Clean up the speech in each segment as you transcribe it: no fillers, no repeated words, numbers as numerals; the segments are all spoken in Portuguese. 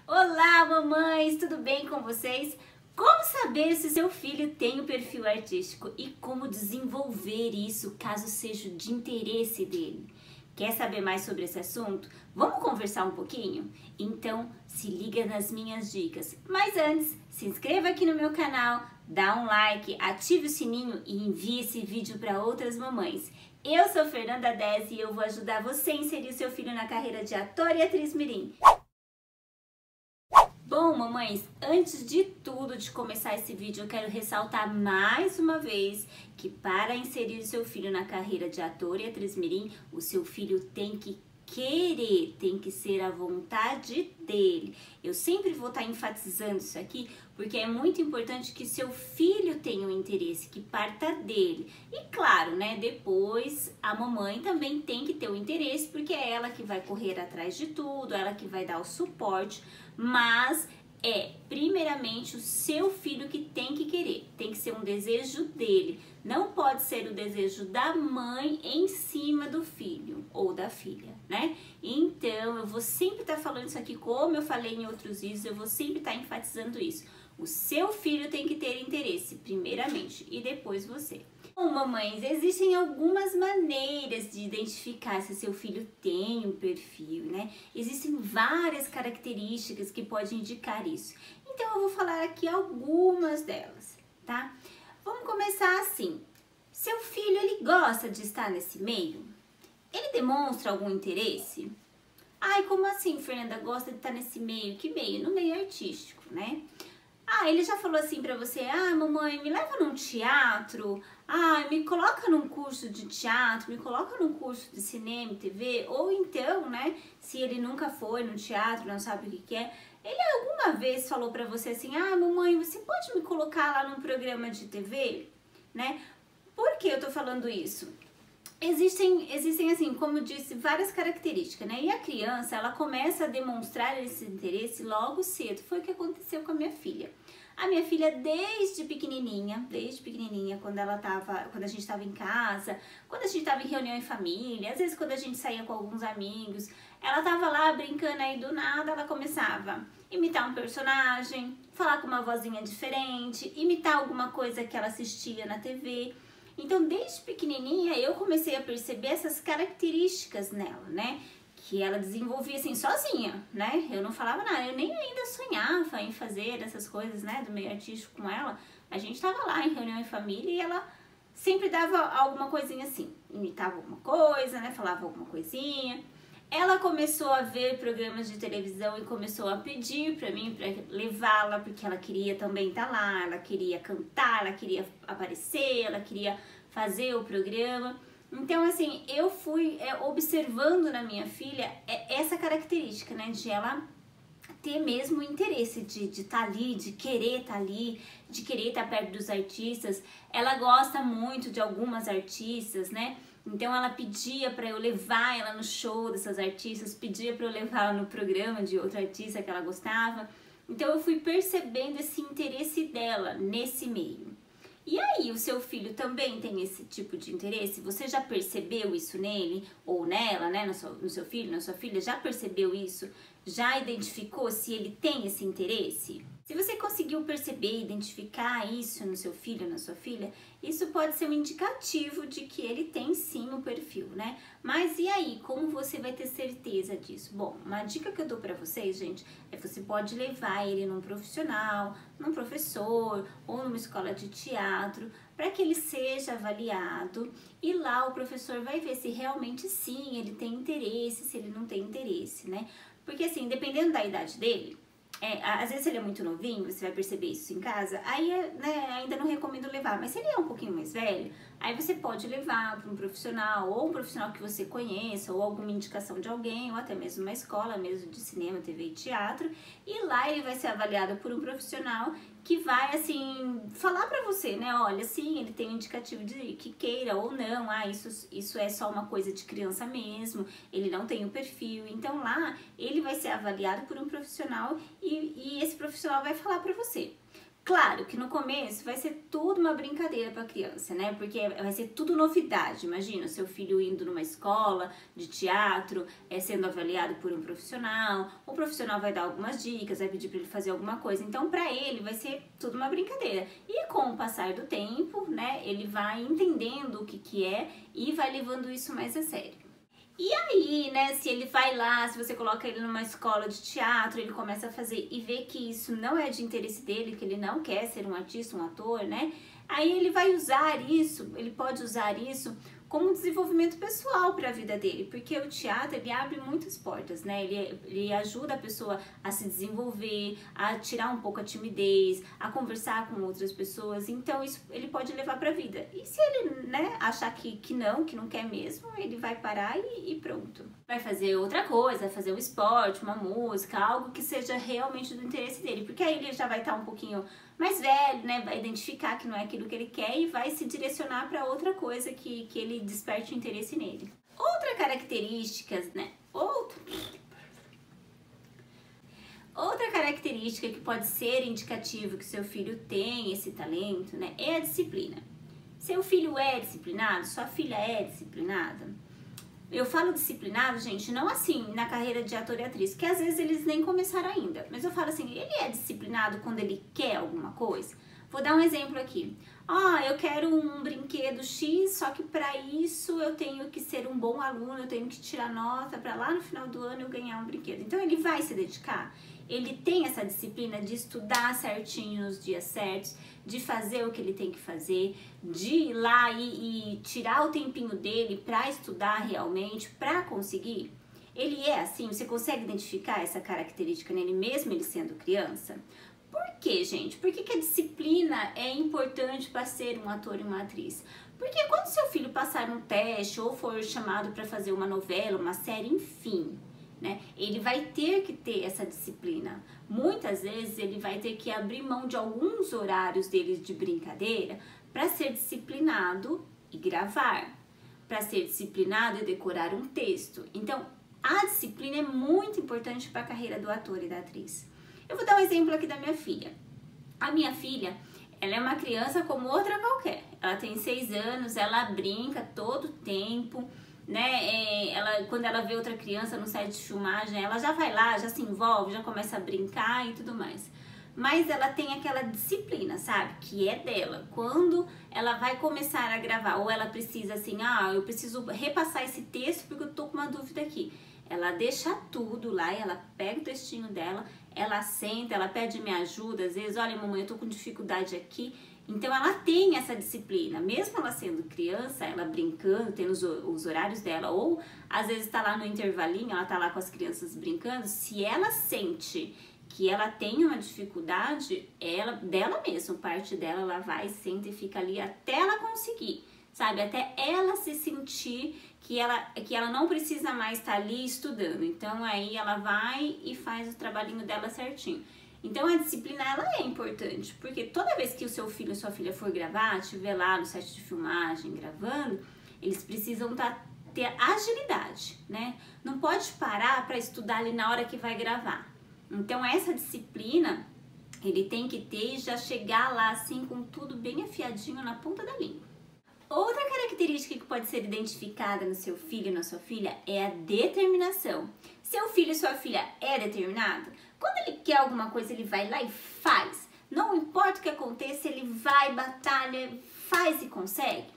Olá, mamães! Tudo bem com vocês? Como saber se seu filho tem um perfil artístico e como desenvolver isso caso seja de interesse dele? Quer saber mais sobre esse assunto? Vamos conversar um pouquinho? Então, se liga nas minhas dicas. Mas antes, se inscreva aqui no meu canal, dá um like, ative o sininho e envie esse vídeo para outras mamães. Eu sou Fernanda Dez e eu vou ajudar você a inserir seu filho na carreira de ator e atriz mirim. Bom, mamães, antes de tudo, de começar esse vídeo, eu quero ressaltar mais uma vez que para inserir seu filho na carreira de ator e atriz mirim, o seu filho tem que querer, tem que ser a vontade dele. Eu sempre vou estar enfatizando isso aqui, porque é muito importante que seu filho tenha um interesse, que parta dele. E claro, né, depois a mamãe também tem que ter o interesse, porque é ela que vai correr atrás de tudo, ela que vai dar o suporte, mas é primeiramente o seu filho que tem que querer, tem que ser um desejo dele, não pode ser o desejo da mãe em cima do filho ou da filha, né? Então eu vou sempre estar falando isso aqui, como eu falei em outros vídeos, eu vou sempre estar enfatizando isso. O seu filho tem que ter interesse primeiramente e depois você. Bom, mamães, existem algumas maneiras de identificar se seu filho tem um perfil, né? Existem várias características que podem indicar isso. Então eu vou falar aqui algumas delas, tá? Vamos começar assim. Seu filho, ele gosta de estar nesse meio? Ele demonstra algum interesse? Ai, como assim, Fernanda, gosta de estar nesse meio? Que meio? No meio artístico, né? Ah, ele já falou assim pra você, mamãe, me leva num teatro, me coloca num curso de teatro, me coloca num curso de cinema e TV, ou então, né, se ele nunca foi no teatro, não sabe o que é, ele alguma vez falou pra você assim, mamãe, você pode me colocar lá num programa de TV, né? Por que eu tô falando isso? Existem, assim, como eu disse, várias características, né? E a criança, ela começa a demonstrar esse interesse logo cedo. Foi o que aconteceu com a minha filha. A minha filha, desde pequenininha, quando a gente estava em casa, quando a gente estava em reunião em família, às vezes quando a gente saía com alguns amigos, ela estava lá brincando aí, do nada ela começava a imitar um personagem, falar com uma vozinha diferente, imitar alguma coisa que ela assistia na TV. Então, desde pequenininha, eu comecei a perceber essas características nela, né? Que ela desenvolvia assim, sozinha, né? Eu não falava nada, eu nem ainda sonhava em fazer essas coisas, né? Do meio artístico com ela. A gente tava lá em reunião em família e ela sempre dava alguma coisinha assim. Imitava alguma coisa, né? Falava alguma coisinha. Ela começou a ver programas de televisão e começou a pedir pra mim pra levá-la, porque ela queria também estar lá, ela queria cantar, ela queria aparecer, ela queria fazer o programa. Então, assim, eu fui observando na minha filha essa característica, né, de ela ter mesmo o interesse de estar ali, de querer estar ali, de querer estar perto dos artistas. Ela gosta muito de algumas artistas, né? Então ela pedia para eu levar ela no show dessas artistas, pedia para eu levar ela no programa de outra artista que ela gostava. Então eu fui percebendo esse interesse dela nesse meio. E aí, o seu filho também tem esse tipo de interesse? Você já percebeu isso nele ou nela, né? No seu filho, na sua filha, já percebeu isso? Já identificou se ele tem esse interesse? Se você conseguiu perceber, identificar isso no seu filho, na sua filha, isso pode ser um indicativo de que ele tem sim um perfil, né? Mas e aí, como você vai ter certeza disso? Bom, uma dica que eu dou pra vocês, gente, é que você pode levar ele num profissional, num professor ou numa escola de teatro, para que ele seja avaliado e lá o professor vai ver se realmente sim ele tem interesse, se ele não tem interesse, né? Porque assim, dependendo da idade dele, às vezes ele é muito novinho, você vai perceber isso em casa, aí né, ainda não recomendo levar, mas se ele é um pouquinho mais velho, aí você pode levar para um profissional, ou um profissional que você conheça, ou alguma indicação de alguém, ou até mesmo uma escola mesmo de cinema, TV e teatro, e lá ele vai ser avaliado por um profissional que vai, assim, falar pra você, né, olha, sim, ele tem um indicativo de que queira ou não, isso é só uma coisa de criança mesmo, ele não tem o perfil, então lá ele vai ser avaliado por um profissional e esse profissional vai falar pra você. Claro que no começo vai ser tudo uma brincadeira para a criança, né? Porque vai ser tudo novidade. Imagina o seu filho indo numa escola de teatro, sendo avaliado por um profissional. O profissional vai dar algumas dicas, vai pedir para ele fazer alguma coisa. Então, para ele vai ser tudo uma brincadeira. E com o passar do tempo, né, ele vai entendendo o que é e vai levando isso mais a sério. E aí, né, se ele vai lá, se você coloca ele numa escola de teatro, ele começa a fazer e vê que isso não é de interesse dele, que ele não quer ser um artista, um ator, né? Aí ele vai usar isso, ele pode usar isso como um desenvolvimento pessoal para a vida dele, porque o teatro, ele abre muitas portas, né? Ele ajuda a pessoa a se desenvolver, a tirar um pouco a timidez, a conversar com outras pessoas, então isso ele pode levar para a vida. E se ele, né, achar que não quer mesmo, ele vai parar e pronto. Vai fazer outra coisa, vai fazer um esporte, uma música, algo que seja realmente do interesse dele, porque aí ele já vai estar um pouquinho mais velho, né, vai identificar que não é aquilo que ele quer e vai se direcionar para outra coisa que ele desperte o interesse nele. Outra característica, né, outra característica que pode ser indicativo que seu filho tem esse talento, né, é a disciplina. Seu filho é disciplinado? Sua filha é disciplinada? Eu falo disciplinado, gente, não assim na carreira de ator e atriz, que às vezes eles nem começaram ainda. Mas eu falo assim, ele é disciplinado quando ele quer alguma coisa? Vou dar um exemplo aqui. Eu quero um brinquedo X, só que para isso eu tenho que ser um bom aluno, eu tenho que tirar nota para lá no final do ano eu ganhar um brinquedo. Então ele vai se dedicar? Ele tem essa disciplina de estudar certinho nos dias certos, de fazer o que ele tem que fazer, de ir lá e tirar o tempinho dele para estudar realmente, para conseguir? Ele é assim? Você consegue identificar essa característica nele mesmo ele sendo criança? Por quê, gente? Por que a disciplina é importante para ser um ator e uma atriz? Porque quando seu filho passar um teste ou for chamado para fazer uma novela, uma série, enfim, né, ele vai ter que ter essa disciplina. Muitas vezes ele vai ter que abrir mão de alguns horários dele de brincadeira para ser disciplinado e gravar, para ser disciplinado e decorar um texto. Então, a disciplina é muito importante para a carreira do ator e da atriz. Eu vou dar um exemplo aqui da minha filha. A minha filha, ela é uma criança como outra qualquer. Ela tem 6 anos, ela brinca todo tempo, né? Quando ela vê outra criança no set de filmagem, ela já vai lá, já se envolve, já começa a brincar e tudo mais. Mas ela tem aquela disciplina, sabe? Que é dela. Quando ela vai começar a gravar, ou ela precisa assim, eu preciso repassar esse texto porque eu tô com uma dúvida aqui. Ela deixa tudo lá e ela pega o textinho dela, ela senta, ela pede minha ajuda, às vezes, olha mamãe, eu tô com dificuldade aqui. Então ela tem essa disciplina, mesmo ela sendo criança, ela brincando, tendo os horários dela, ou às vezes tá lá no intervalinho, ela tá lá com as crianças brincando, se ela sente que ela tem uma dificuldade, dela mesma, parte dela, ela vai, senta e fica ali até ela conseguir, sabe? Até ela se sentir que ela não precisa mais estar ali estudando. Então aí ela vai e faz o trabalhinho dela certinho. Então a disciplina, ela é importante, porque toda vez que o seu filho ou sua filha for gravar, estiver lá no set de filmagem gravando, eles precisam ter agilidade, né? Não pode parar para estudar ali na hora que vai gravar. Então essa disciplina ele tem que ter e já chegar lá assim com tudo bem afiadinho na ponta da língua. Outra característica que pode ser identificada no seu filho e na sua filha é a determinação. Seu filho e sua filha é determinado? Quando ele quer alguma coisa, ele vai lá e faz. Não importa o que aconteça, ele vai, batalha, faz e consegue.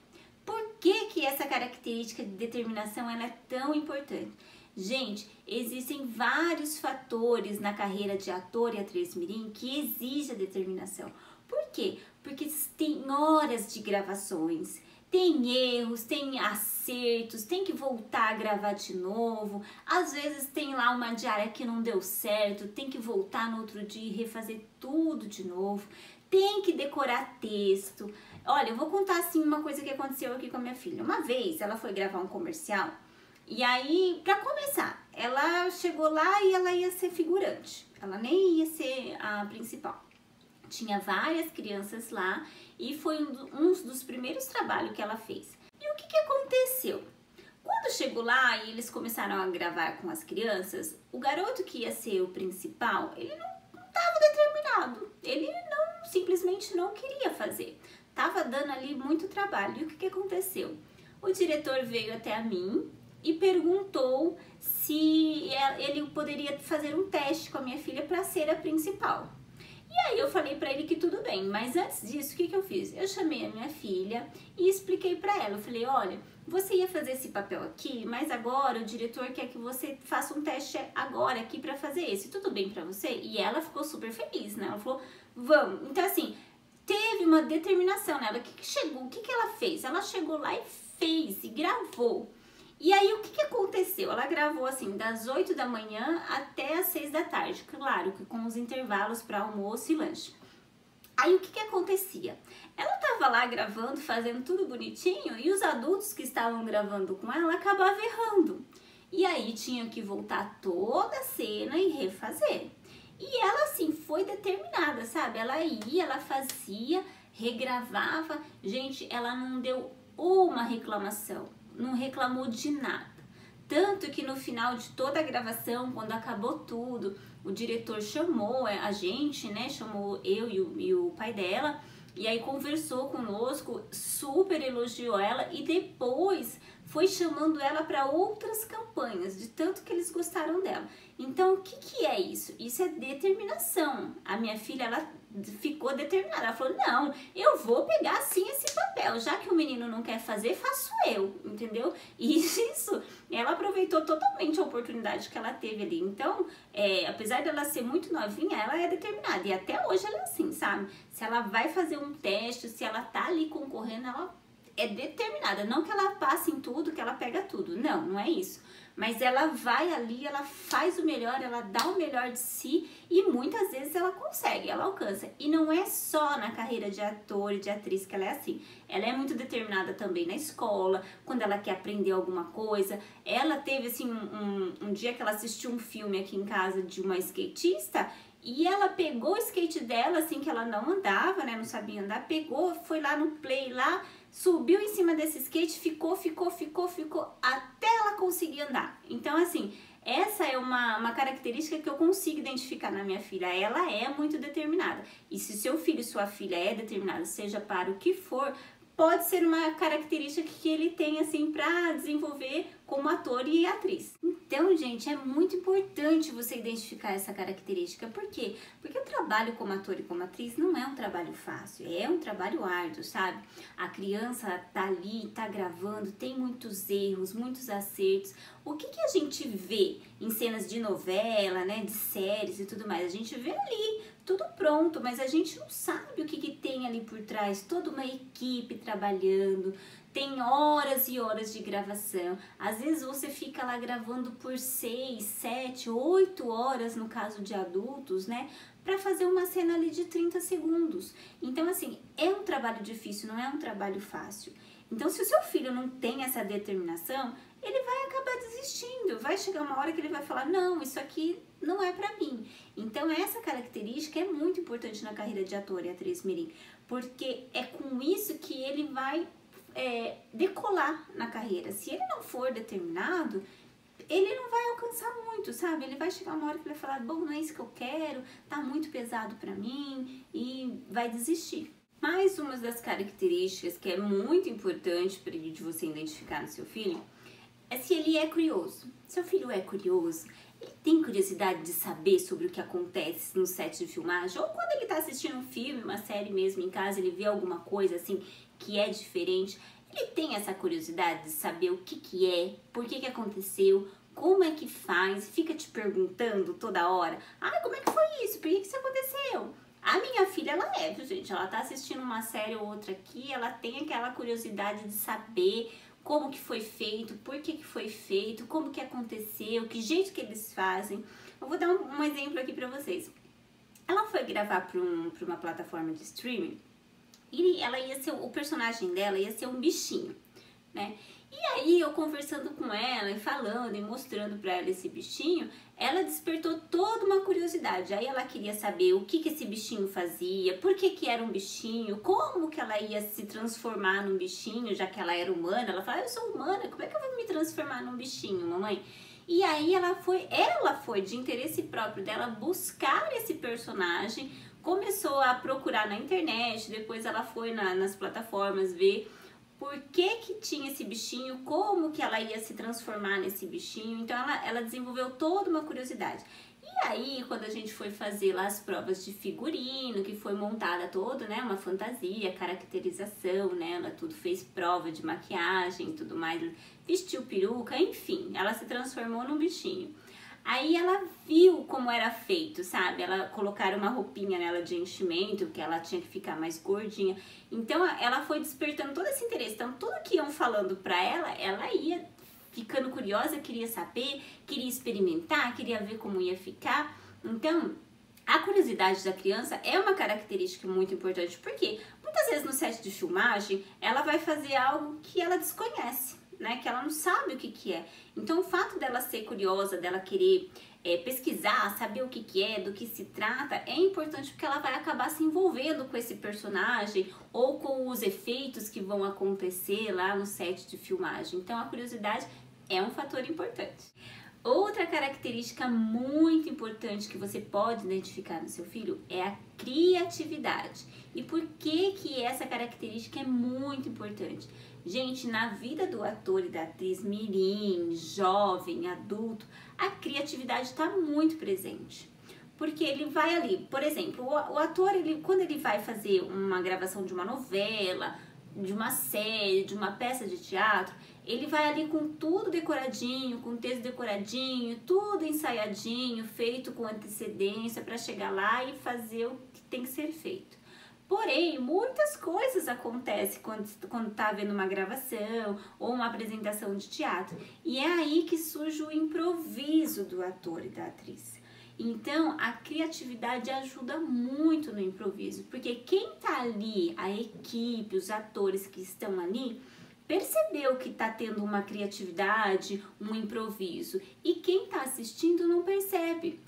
Por que essa característica de determinação ela é tão importante? Gente, existem vários fatores na carreira de ator e atriz mirim que exigem a determinação. Por quê? Porque tem horas de gravações, tem erros, tem acertos, tem que voltar a gravar de novo. Às vezes tem lá uma diária que não deu certo, tem que voltar no outro dia e refazer tudo de novo. Tem que decorar texto. Olha, eu vou contar assim uma coisa que aconteceu aqui com a minha filha. Uma vez ela foi gravar um comercial e aí, pra começar, ela chegou lá e ela ia ser figurante. Ela nem ia ser a principal. Tinha várias crianças lá e foi um dos primeiros trabalhos que ela fez. E o que aconteceu? Quando chegou lá e eles começaram a gravar com as crianças, o garoto que ia ser o principal, ele não estava determinado. Ele não simplesmente não queria fazer. Tava dando ali muito trabalho. E o que aconteceu? O diretor veio até a mim e perguntou se ele poderia fazer um teste com a minha filha para ser a principal. E aí eu falei pra ele que tudo bem, mas antes disso, o que eu fiz? Eu chamei a minha filha e expliquei pra ela. Eu falei, olha, você ia fazer esse papel aqui, mas agora o diretor quer que você faça um teste agora aqui pra fazer esse. Tudo bem pra você? E ela ficou super feliz, né? Ela falou, vamos. Então assim, teve uma determinação nela. O que ela fez? Ela chegou lá e fez, e gravou. E aí, o que aconteceu? Ela gravou, assim, das 8 da manhã até as 6 da tarde. Claro, que com os intervalos para almoço e lanche. Aí, o que acontecia? Ela tava lá gravando, fazendo tudo bonitinho, e os adultos que estavam gravando com ela acabavam errando. E aí, tinham que voltar toda a cena e refazer. E ela, assim, foi determinada, sabe? Ela ia, ela fazia, regravava. Gente, ela não deu uma reclamação. Não reclamou de nada. Tanto que no final de toda a gravação, quando acabou tudo, o diretor chamou a gente, né? Chamou eu e o pai dela. E aí conversou conosco, super elogiou ela e depois foi chamando ela para outras campanhas, de tanto que eles gostaram dela. Então, o que é isso? Isso é determinação. A minha filha, ela ficou determinada. Ela falou, não, eu vou pegar sim esse papel. Já que o menino não quer fazer, faço eu, entendeu? E isso, ela aproveitou totalmente a oportunidade que ela teve ali. Então, apesar dela ser muito novinha, ela é determinada. E até hoje ela é assim, sabe? Se ela vai fazer um teste, se ela tá ali concorrendo, ela é determinada. Não que ela passe em tudo, que ela pega tudo. Não, não é isso. Mas ela vai ali, ela faz o melhor, ela dá o melhor de si e muitas vezes ela consegue, ela alcança. E não é só na carreira de ator e de atriz que ela é assim. Ela é muito determinada também na escola, quando ela quer aprender alguma coisa. Ela teve assim um dia que ela assistiu um filme aqui em casa de uma skatista e ela pegou o skate dela, assim, que ela não andava, né, não sabia andar, pegou, foi lá no play lá, subiu em cima desse skate, ficou, até ela conseguir andar. Então, assim, essa é uma característica que eu consigo identificar na minha filha. Ela é muito determinada. E se seu filho e sua filha é determinado, seja para o que for, pode ser uma característica que ele tem, assim, para desenvolver como ator e atriz. Então, gente, é muito importante você identificar essa característica. Por quê? Porque o trabalho como ator e como atriz não é um trabalho fácil, é um trabalho árduo, sabe? A criança tá ali, tá gravando, tem muitos erros, muitos acertos. O que a gente vê em cenas de novela, né, de séries e tudo mais? A gente vê ali tudo pronto, mas a gente não sabe o que tem ali por trás, toda uma equipe trabalhando, tem horas e horas de gravação. Às vezes você fica lá gravando por 6, 7, 8 horas, no caso de adultos, né? Para fazer uma cena ali de 30 segundos. Então, assim, é um trabalho difícil, não é um trabalho fácil. Então, se o seu filho não tem essa determinação, ele vai acabar desistindo. Vai chegar uma hora que ele vai falar, não, isso aqui não é pra mim. Então, essa característica é muito importante na carreira de ator e atriz mirim, porque é com isso que ele vai decolar na carreira. Se ele não for determinado, ele não vai alcançar muito, sabe? Ele vai chegar uma hora que ele vai falar, bom, não é isso que eu quero, tá muito pesado pra mim, e vai desistir. Mais uma das características que é muito importante para de você identificar no seu filho é se ele é curioso. Seu filho é curioso, ele tem curiosidade de saber sobre o que acontece no set de filmagem, ou quando ele está assistindo um filme, uma série mesmo em casa, ele vê alguma coisa assim que é diferente, ele tem essa curiosidade de saber o que é, por que aconteceu, como é que faz, fica te perguntando toda hora, como é que foi isso, por que isso aconteceu? A minha filha, ela viu, gente? Ela tá assistindo uma série ou outra aqui, ela tem aquela curiosidade de saber como que foi feito, por que foi feito, como que aconteceu, que jeito que eles fazem. Eu vou dar um exemplo aqui pra vocês. Ela foi gravar pra uma plataforma de streaming e ela ia ser, o personagem dela ia ser um bichinho, né? E aí eu conversando com ela e falando e mostrando pra ela esse bichinho, ela despertou toda uma curiosidade. Aí ela queria saber o que esse bichinho fazia, por que era um bichinho, como que ela ia se transformar num bichinho, já que ela era humana. Ela falou, eu sou humana, como é que eu vou me transformar num bichinho, mamãe? E aí ela foi de interesse próprio dela buscar esse personagem, começou a procurar na internet, depois ela foi nas plataformas ver por que tinha esse bichinho, como que ela ia se transformar nesse bichinho. Então ela desenvolveu toda uma curiosidade. E aí, quando a gente foi fazer lá as provas de figurino, que foi montada toda, né, uma fantasia, caracterização, né, ela tudo fez prova de maquiagem e tudo mais, vestiu peruca, enfim, ela se transformou num bichinho. Aí ela viu como era feito, sabe? Ela colocaram uma roupinha nela de enchimento, que ela tinha que ficar mais gordinha. Então ela foi despertando todo esse interesse. Então tudo que iam falando pra ela ia ficando curiosa, queria saber, queria experimentar, queria ver como ia ficar. Então a curiosidade da criança é uma característica muito importante, porque muitas vezes no set de filmagem ela vai fazer algo que ela desconhece, né, que ela não sabe o que é. Então o fato dela ser curiosa, dela querer pesquisar, saber o que é, do que se trata, é importante porque ela vai acabar se envolvendo com esse personagem ou com os efeitos que vão acontecer lá no set de filmagem. Então a curiosidade é um fator importante. Outra característica muito importante que você pode identificar no seu filho é a criatividade. E por que essa característica é muito importante? Gente, na vida do ator e da atriz mirim, jovem, adulto, a criatividade está muito presente. Porque ele vai ali, por exemplo, o ator, quando ele vai fazer uma gravação de uma novela, de uma série, de uma peça de teatro, ele vai ali com tudo decoradinho, com texto decoradinho, tudo ensaiadinho, feito com antecedência para chegar lá e fazer o que tem que ser feito. Porém, muitas coisas acontecem quando tá havendo uma gravação ou uma apresentação de teatro. E é aí que surge o improviso do ator e da atriz. Então, a criatividade ajuda muito no improviso, porque quem tá ali, a equipe, os atores que estão ali, percebeu que tá tendo uma criatividade, um improviso, e quem tá assistindo não percebe.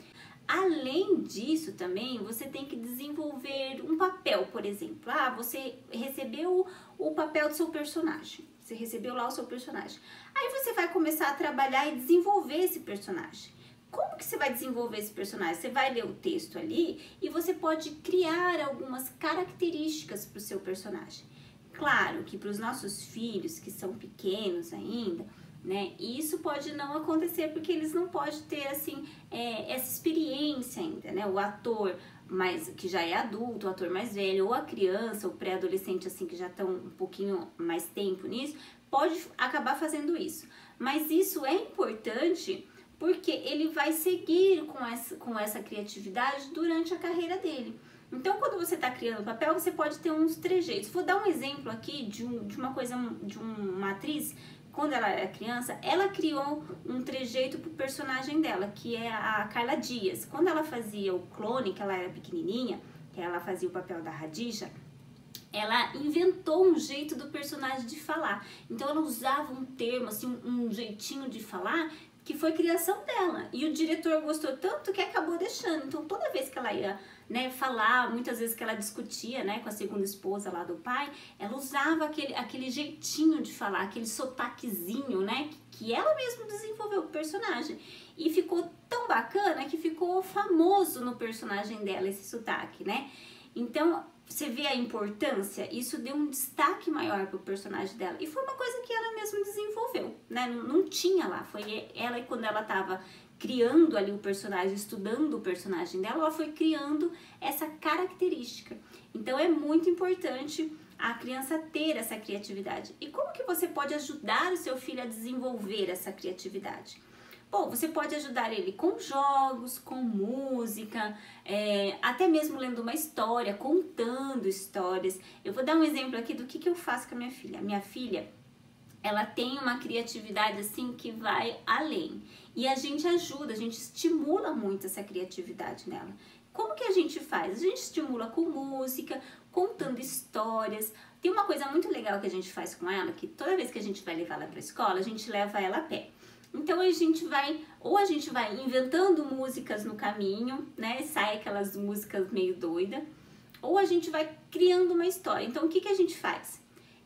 Além disso também, você tem que desenvolver um papel, por exemplo. Você recebeu o papel do seu personagem. Você recebeu lá o seu personagem. Aí você vai começar a trabalhar e desenvolver esse personagem. Como que você vai desenvolver esse personagem? Você vai ler o texto ali e você pode criar algumas características para o seu personagem. Claro que para os nossos filhos, que são pequenos ainda, né, isso pode não acontecer porque eles não podem ter assim essa experiência ainda, né? O ator que já é adulto, o ator mais velho, ou a criança, o pré-adolescente assim que já estão um pouquinho mais tempo nisso, pode acabar fazendo isso. Mas isso é importante porque ele vai seguir com essa criatividade durante a carreira dele. Então, quando você está criando papel, você pode ter uns trejeitos. Vou dar um exemplo aqui de uma atriz. Quando ela era criança, ela criou um trejeito pro personagem dela, que é a Carla Dias. Quando ela fazia o clone, que ela era pequenininha, que ela fazia o papel da Radija, ela inventou um jeito do personagem de falar. Então ela usava um termo, assim, um jeitinho de falar, que foi criação dela. E o diretor gostou tanto que acabou deixando. Então toda vez que ela ia, né, falar, muitas vezes que ela discutia, né, com a segunda esposa lá do pai, ela usava aquele jeitinho de falar, aquele sotaquezinho, né, que ela mesma desenvolveu o personagem. E ficou tão bacana que ficou famoso no personagem dela esse sotaque, né? Então, você vê a importância, isso deu um destaque maior pro personagem dela. E foi uma coisa que ela mesma desenvolveu, né? Não tinha lá, foi ela, quando ela tava criando ali o personagem, estudando o personagem dela, ela foi criando essa característica. Então é muito importante a criança ter essa criatividade. E como que você pode ajudar o seu filho a desenvolver essa criatividade? Bom, você pode ajudar ele com jogos, com música, até mesmo lendo uma história, contando histórias. Eu vou dar um exemplo aqui do que eu faço com a minha filha. A minha filha, ela tem uma criatividade assim que vai além. E a gente ajuda, a gente estimula muito essa criatividade nela. Como que a gente faz? A gente estimula com música, contando histórias. Tem uma coisa muito legal que a gente faz com ela, que toda vez que a gente vai levar ela para a escola, a gente leva ela a pé. Então a gente vai inventando músicas no caminho, né? Sai aquelas músicas meio doidas, ou a gente vai criando uma história. Então o que a gente faz?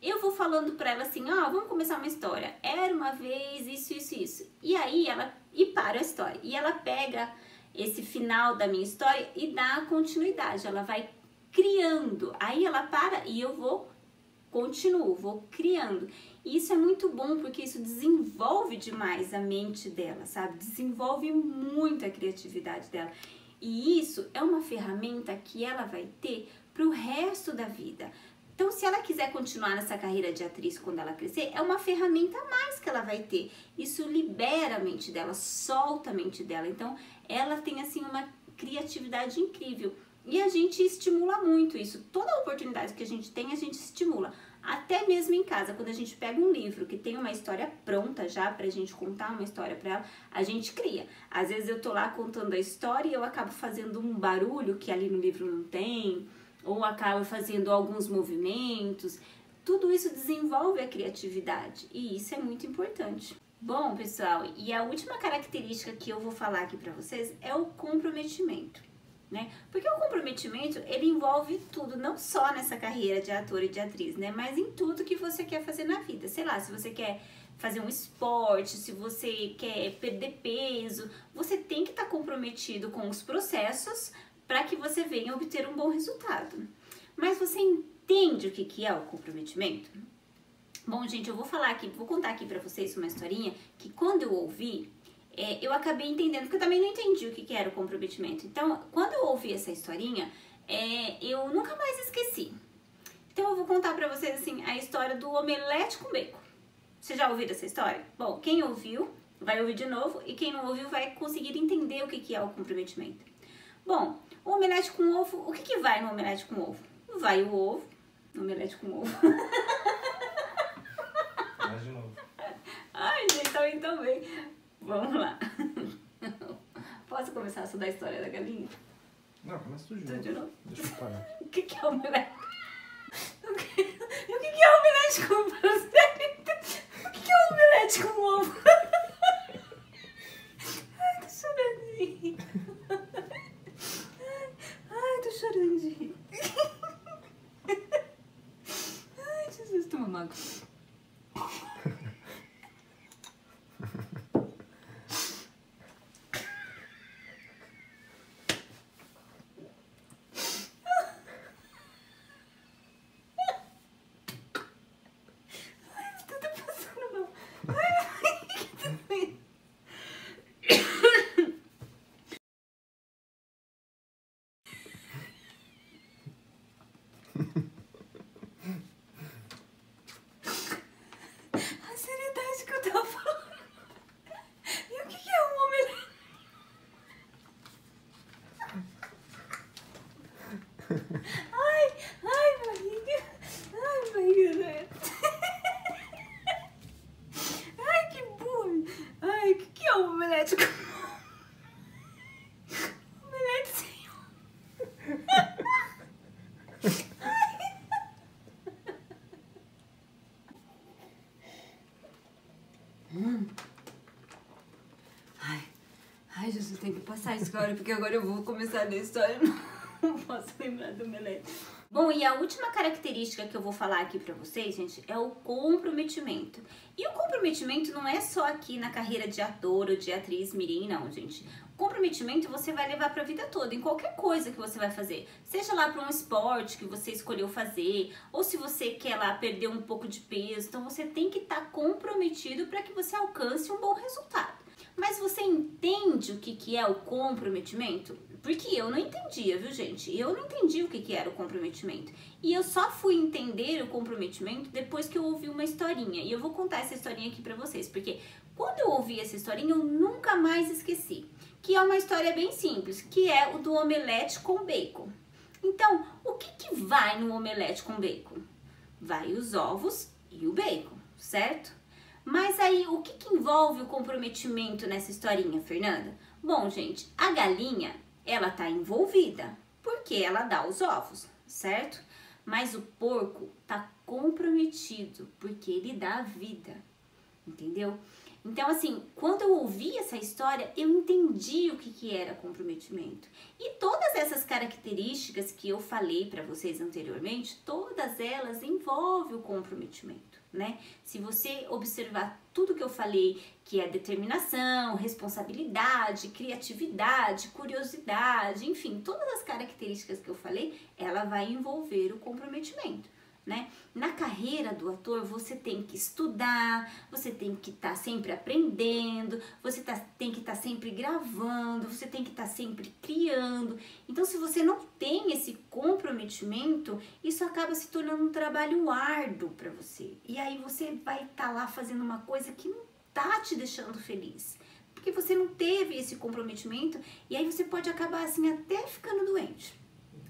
eu vou falando pra ela assim, ó, vamos começar uma história. Era uma vez isso. E aí para a história. E ela pega esse final da minha história e dá a continuidade. Ela vai criando. Aí ela para e eu continuo, vou criando. E isso é muito bom porque isso desenvolve demais a mente dela, sabe? Desenvolve muito a criatividade dela. E isso é uma ferramenta que ela vai ter pro resto da vida. Então, se ela quiser continuar nessa carreira de atriz quando ela crescer, é uma ferramenta a mais que ela vai ter. Isso libera a mente dela, solta a mente dela. Então, ela tem, assim, uma criatividade incrível. E a gente estimula muito isso. Toda oportunidade que a gente tem, a gente estimula. Até mesmo em casa, quando a gente pega um livro que tem uma história pronta já pra gente contar uma história pra ela, a gente cria. Às vezes eu tô lá contando a história e eu acabo fazendo um barulho que ali no livro não tem, ou acabo fazendo alguns movimentos. Tudo isso desenvolve a criatividade e isso é muito importante. Bom, pessoal, e a última característica que eu vou falar aqui pra vocês é o comprometimento. Né? Porque o comprometimento, ele envolve tudo, não só nessa carreira de ator e de atriz, né? Mas em tudo que você quer fazer na vida. Sei lá, se você quer fazer um esporte, se você quer perder peso, você tem que estar comprometido com os processos para que você venha obter um bom resultado. Mas você entende o que é o comprometimento? Bom, gente, eu vou contar aqui para vocês uma historinha que quando eu ouvi, eu acabei entendendo, porque eu também não entendi o que era o comprometimento. Então, quando eu ouvi essa historinha, eu nunca mais esqueci. Então, eu vou contar pra vocês, assim, a história do omelete com bacon. Vocês já ouviram essa história? Bom, quem ouviu, vai ouvir de novo, e quem não ouviu vai conseguir entender o que é o comprometimento. Bom, o omelete com ovo, o que vai no omelete com ovo? Vai o ovo, no omelete com ovo. Mais de novo. Ai, gente, tá indo tão bem. Vamos lá. Posso começar a estudar a história da galinha? Não, começa tudo Tudo de novo. Deixa eu parar. O que é omelete? O que é omelete com você? O que é omelete com ovo? Ai, tô chorando de rir. Ai, tô chorando de rir. Ai, Jesus, toma uma água. A seriedade que eu tava falando. E o que é um omelete? Ai, barriga. Ai, barriga. Ai, que burro. Ai, o que é um omelete? Omelete sem ovo. Ai, Jesus, tem que passar a história, porque agora eu vou começar a ler a história e não posso lembrar do omelete. Bom, e a última característica que eu vou falar aqui pra vocês, gente, é o comprometimento. E o comprometimento não é só aqui na carreira de ator ou de atriz mirim, não, gente. O comprometimento você vai levar pra vida toda, em qualquer coisa que você vai fazer. Seja lá pra um esporte que você escolheu fazer, ou se você quer lá perder um pouco de peso. Então você tem que estar comprometido para que você alcance um bom resultado. Mas você entende o que é o comprometimento? Porque eu não entendia, viu, gente? Eu não entendi o que era o comprometimento. E eu só fui entender o comprometimento depois que eu ouvi uma historinha. E eu vou contar essa historinha aqui pra vocês, porque quando eu ouvi essa historinha, eu nunca mais esqueci. Que é uma história bem simples, que é o do omelete com bacon. Então, o que vai no omelete com bacon? Vai os ovos e o bacon, certo? Mas aí, o que envolve o comprometimento nessa historinha, Fernanda? Bom, gente, a galinha, ela tá envolvida, porque ela dá os ovos, certo? Mas o porco tá comprometido, porque ele dá a vida, entendeu? Então, assim, quando eu ouvi essa história, eu entendi o que era comprometimento. E todas todas essas características que eu falei para vocês anteriormente, todas elas envolvem o comprometimento, né? Se você observar tudo que eu falei, que é determinação, responsabilidade, criatividade, curiosidade, enfim, todas as características que eu falei, ela vai envolver o comprometimento, né? Na carreira do ator, você tem que estudar, você tem que estar sempre aprendendo, você tem que estar sempre gravando, você tem que estar sempre criando. Então, se você não tem esse comprometimento, isso acaba se tornando um trabalho árduo para você. E aí você vai estar lá fazendo uma coisa que não tá te deixando feliz, porque você não teve esse comprometimento, e aí você pode acabar assim até ficando doente.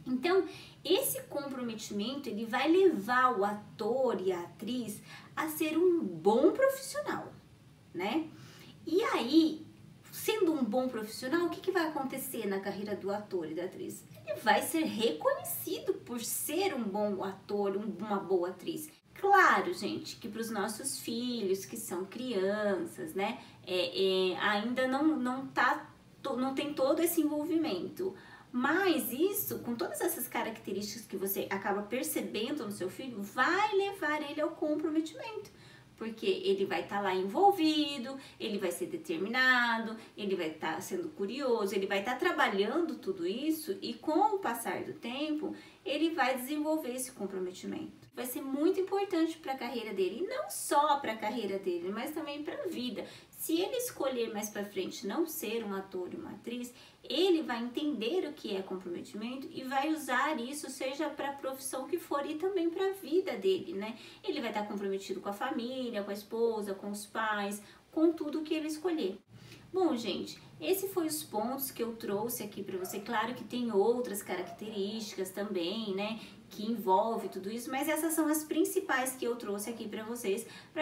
Então, esse comprometimento, ele vai levar o ator e a atriz a ser um bom profissional, né? E aí, sendo um bom profissional, o que vai acontecer na carreira do ator e da atriz? Ele vai ser reconhecido por ser um bom ator, uma boa atriz. Claro, gente, que para os nossos filhos, que são crianças, né, ainda não tem todo esse envolvimento. Mas isso, com todas essas características que você acaba percebendo no seu filho, vai levar ele ao comprometimento. Porque ele vai estar lá envolvido, ele vai ser determinado, ele vai estar sendo curioso, ele vai estar trabalhando tudo isso, e com o passar do tempo, ele vai desenvolver esse comprometimento. Vai ser muito importante para a carreira dele, e não só para a carreira dele, mas também para a vida. Se ele escolher mais para frente não ser um ator e uma atriz, ele vai entender o que é comprometimento e vai usar isso, seja para a profissão que for e também para a vida dele, né? Ele vai estar comprometido com a família, com a esposa, com os pais, com tudo que ele escolher. Bom, gente, esses foram os pontos que eu trouxe aqui para você. Claro que tem outras características também, né, que envolve tudo isso, mas essas são as principais que eu trouxe aqui para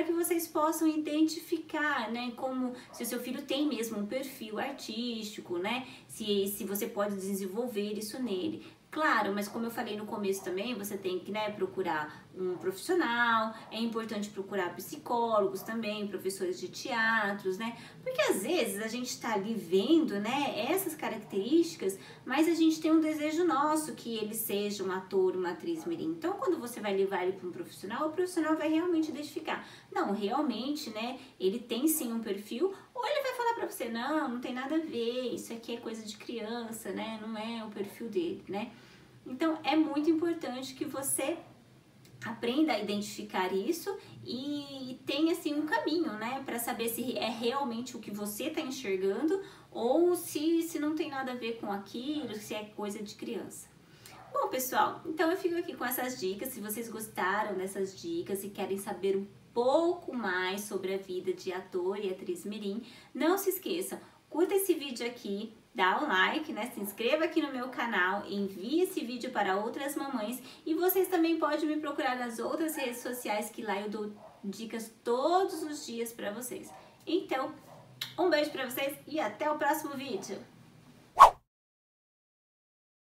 que vocês possam identificar, né, como se o seu filho tem mesmo um perfil artístico, né, se você pode desenvolver isso nele. Claro, mas como eu falei no começo também, você tem que, né, procurar um profissional, é importante procurar psicólogos também, professores de teatros, né? Porque às vezes a gente tá ali vendo, né, essas características, mas a gente tem um desejo nosso que ele seja um ator, uma atriz mirim. Então, quando você vai levar ele para um profissional, o profissional vai realmente identificar. Não, realmente, né, ele tem sim um perfil, ou ele vai falar para você, não tem nada a ver, isso aqui é coisa de criança, né, não é o perfil dele, né? Então, é muito importante que você aprenda a identificar isso e tenha, assim, um caminho, né, para saber se é realmente o que você está enxergando ou se não tem nada a ver com aquilo, se é coisa de criança. Bom, pessoal, então eu fico aqui com essas dicas. Se vocês gostaram dessas dicas e querem saber um pouco mais sobre a vida de ator e atriz mirim, não se esqueçam, curta esse vídeo aqui, dá um like, né? Se inscreva aqui no meu canal, envie esse vídeo para outras mamães e vocês também podem me procurar nas outras redes sociais, que lá eu dou dicas todos os dias para vocês. Então, um beijo para vocês e até o próximo vídeo!